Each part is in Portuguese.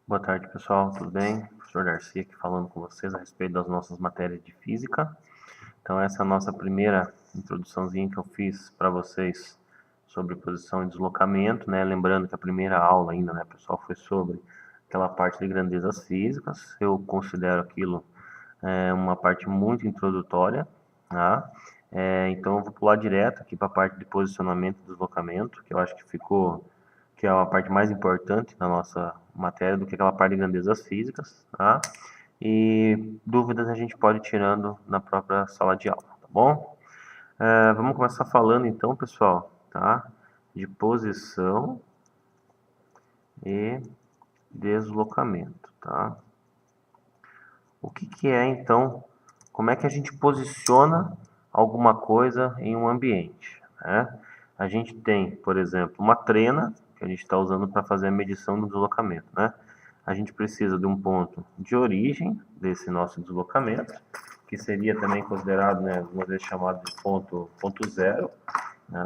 Boa tarde, pessoal. Tudo bem? Professor Darcy aqui falando com vocês a respeito das nossas matérias de física. Então, essa é a nossa primeira introduçãozinha que eu fiz para vocês sobre posição e deslocamento, né? Lembrando que a primeira aula ainda, né, pessoal, foi sobre aquela parte de grandezas físicas. Eu considero aquilo uma parte muito introdutória, tá? Então, eu vou pular direto aqui para a parte de posicionamento e deslocamento, que eu acho que é a parte mais importante da nossa matéria do que aquela parte de grandezas físicas, tá? E dúvidas a gente pode ir tirando na própria sala de aula, tá bom? Vamos começar falando então, pessoal, tá? De posição e deslocamento, tá? O que é então, como é que a gente posiciona alguma coisa em um ambiente, né? A gente tem, por exemplo, uma trena que a gente está usando para fazer a medição do deslocamento, né? A gente precisa de um ponto de origem desse nosso deslocamento, que seria também considerado, né, algumas vezes chamado de ponto zero, né?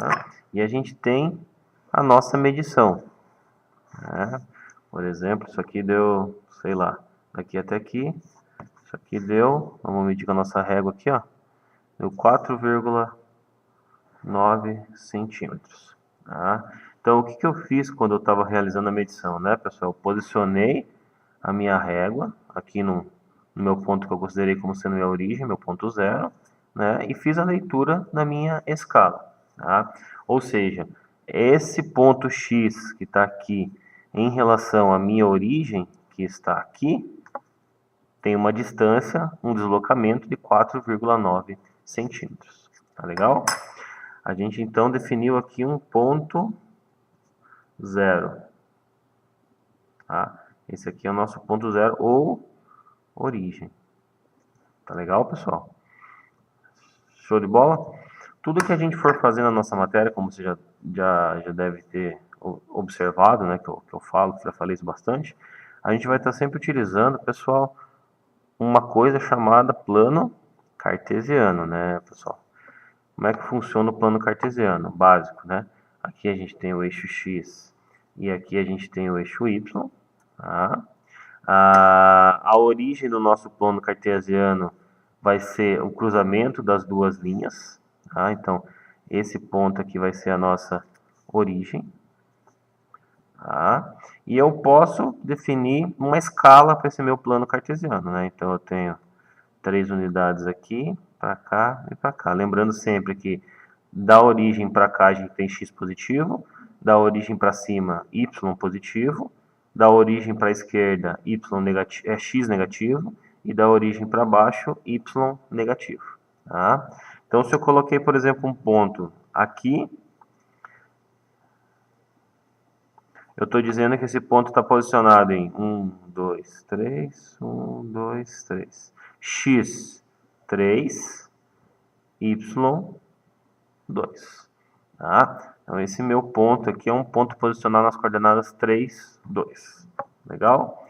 E a gente tem a nossa medição, né? Por exemplo, isso aqui deu, sei lá, daqui até aqui, isso aqui deu, vamos medir com a nossa régua aqui, ó, deu 4,9 centímetros, tá? Então, o que eu fiz quando eu estava realizando a medição, né, pessoal? Eu posicionei a minha régua aqui no meu ponto que eu considerei como sendo minha origem, meu ponto zero, né, e fiz a leitura da minha escala, tá? Ou seja, esse ponto X que está aqui em relação à minha origem, que está aqui, tem uma distância, um deslocamento de 4,9 centímetros. Tá legal? A gente então definiu aqui um ponto zero. Tá? Esse aqui é o nosso ponto zero ou origem. Tá legal, pessoal? Show de bola? Tudo que a gente for fazer na nossa matéria, como você já deve ter observado, né, que eu falo, que já falei isso bastante, a gente vai estar sempre utilizando, pessoal, uma coisa chamada plano cartesiano, né, pessoal? Como é que funciona o plano cartesiano? Básico, né? Aqui a gente tem o eixo X e aqui a gente tem o eixo Y, tá? A origem do nosso plano cartesiano vai ser o cruzamento das duas linhas, tá? Então, esse ponto aqui vai ser a nossa origem, tá? E eu posso definir uma escala para esse meu plano cartesiano, né? Então, eu tenho 3 unidades aqui, para cá e para cá. Lembrando sempre que da origem para cá a gente tem x positivo, da origem para cima y positivo, da origem para a esquerda x negativo e da origem para baixo y negativo. Tá? Então, se eu coloquei, por exemplo, um ponto aqui, eu estou dizendo que esse ponto está posicionado em 1, 2, 3, 1, 2, 3, x 3, y 2. Tá? Então, esse meu ponto aqui é um ponto posicionado nas coordenadas 3, 2. Legal?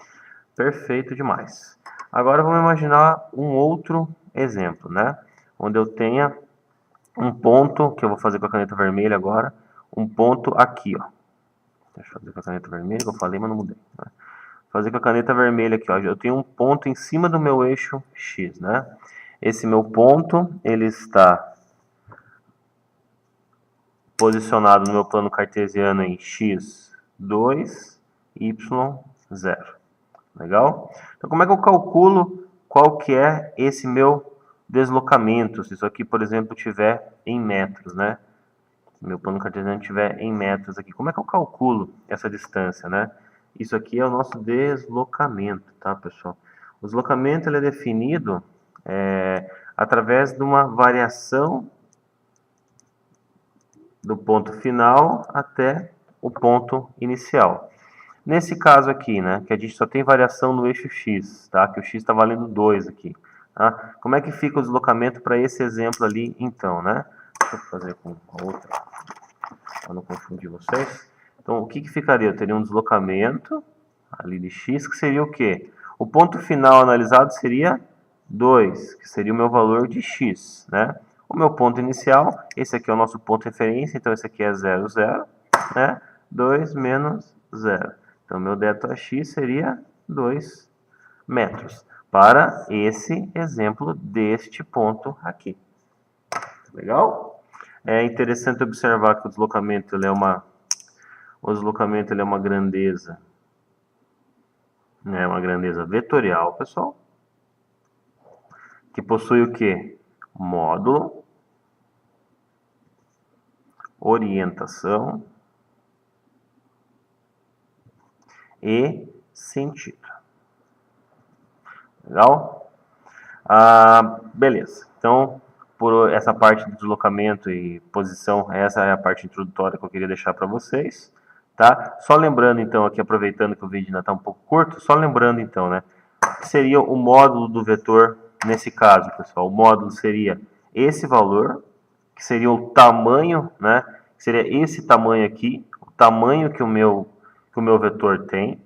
Perfeito demais. Agora vamos imaginar um outro exemplo, né? Onde eu tenha um ponto, que eu vou fazer com a caneta vermelha agora, um ponto aqui, ó. Deixa eu fazer com a caneta vermelha, que eu falei, mas não mudei. Né? Vou fazer com a caneta vermelha aqui, ó. Eu tenho um ponto em cima do meu eixo X, né? Esse meu ponto, ele está posicionado no meu plano cartesiano em x2, y0. Legal? Então, como é que eu calculo qual que é esse meu deslocamento? Se isso aqui, por exemplo, tiver em metros, né? Meu plano cartesiano tiver em metros aqui. Como é que eu calculo essa distância, né? Isso aqui é o nosso deslocamento, tá, pessoal? O deslocamento ele é definido através de uma variação do ponto final até o ponto inicial. Nesse caso aqui, né, que a gente só tem variação no eixo X, tá? Que o X está valendo 2 aqui. Tá? Como é que fica o deslocamento para esse exemplo ali, então, né? Deixa eu fazer com a outra, para não confundir vocês. Então, o que ficaria? Eu teria um deslocamento ali de X, que seria o quê? O ponto final analisado seria 2, que seria o meu valor de X, né? O meu ponto inicial, esse aqui é o nosso ponto de referência, então esse aqui é 0, né? 2 menos 0. Então, meu delta x seria 2 metros. Para esse exemplo deste ponto aqui. Legal? É interessante observar que o deslocamento ele é uma grandeza, né, uma grandeza vetorial, pessoal, que possui o que? Módulo, orientação e sentido. Legal? Beleza. Então, por essa parte de deslocamento e posição, essa é a parte introdutória que eu queria deixar para vocês, tá? Só lembrando então aqui, aproveitando que o vídeo ainda está um pouco curto, só lembrando então, né, que seria o módulo do vetor nesse caso, pessoal. O módulo seria esse valor, que seria o tamanho, né, que seria esse tamanho aqui, o tamanho que o meu vetor tem.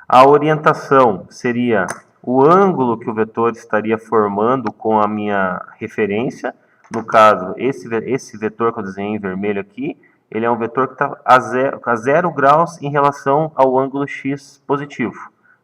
A orientação seria o ângulo que o vetor estaria formando com a minha referência. No caso, esse vetor que eu desenhei em vermelho aqui, ele é um vetor que está a 0 graus em relação ao ângulo x positivo.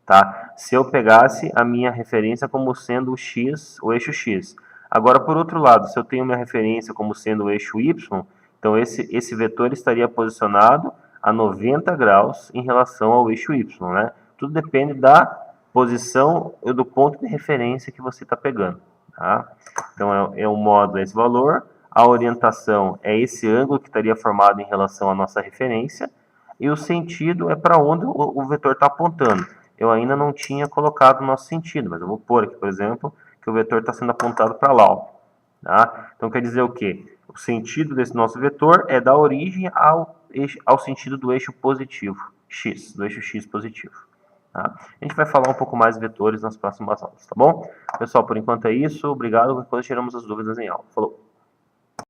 Tá? Se eu pegasse a minha referência como sendo o x, o eixo x. Agora, por outro lado, se eu tenho minha referência como sendo o eixo y, então esse vetor estaria posicionado a 90 graus em relação ao eixo y, né? Tudo depende da posição e do ponto de referência que você está pegando. Tá? Então, é um módulo esse valor, a orientação é esse ângulo que estaria formado em relação à nossa referência, e o sentido é para onde o vetor está apontando. Eu ainda não tinha colocado o nosso sentido, mas eu vou pôr aqui, por exemplo, que o vetor está sendo apontado para lá. Ó. Tá? Então, quer dizer o quê? O sentido desse nosso vetor é da origem ao sentido do eixo positivo, x, do eixo x positivo. Tá? A gente vai falar um pouco mais de vetores nas próximas aulas, tá bom? Pessoal, por enquanto é isso. Obrigado. Qualquer coisa, tiramos as dúvidas em aula. Falou!